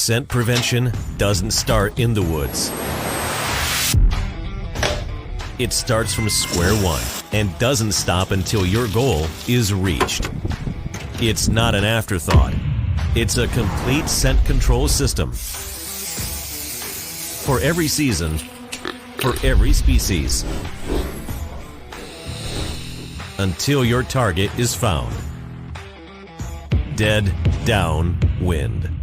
Scent prevention doesn't start in the woods. It starts from square one and doesn't stop until your goal is reached. It's not an afterthought. It's a complete scent control system. For every season, for every species. Until your target is found. Dead Downwind.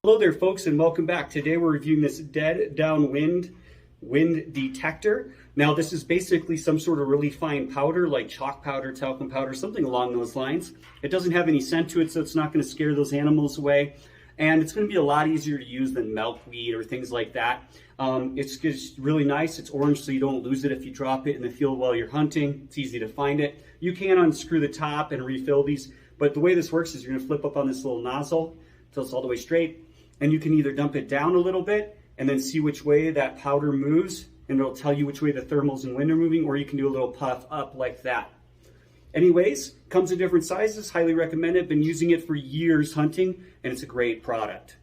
Hello there, folks, and welcome back. Today we're reviewing this Dead Downwind wind detector. Now, this is basically some sort of really fine powder, like chalk powder, talcum powder, something along those lines. It doesn't have any scent to it, so it's not going to scare those animals away. And it's going to be a lot easier to use than milkweed or things like that. It's just really nice. It's orange, so you don't lose it if you drop it in the field while you're hunting. It's easy to find it. You can unscrew the top and refill these, but the way this works is you're going to flip up on this little nozzle until it's all the way straight, and you can either dump it down a little bit and then see which way that powder moves, and it'll tell you which way the thermals and wind are moving, or you can do a little puff up like that. Anyways, comes in different sizes, highly recommend it. Been using it for years hunting, and it's a great product.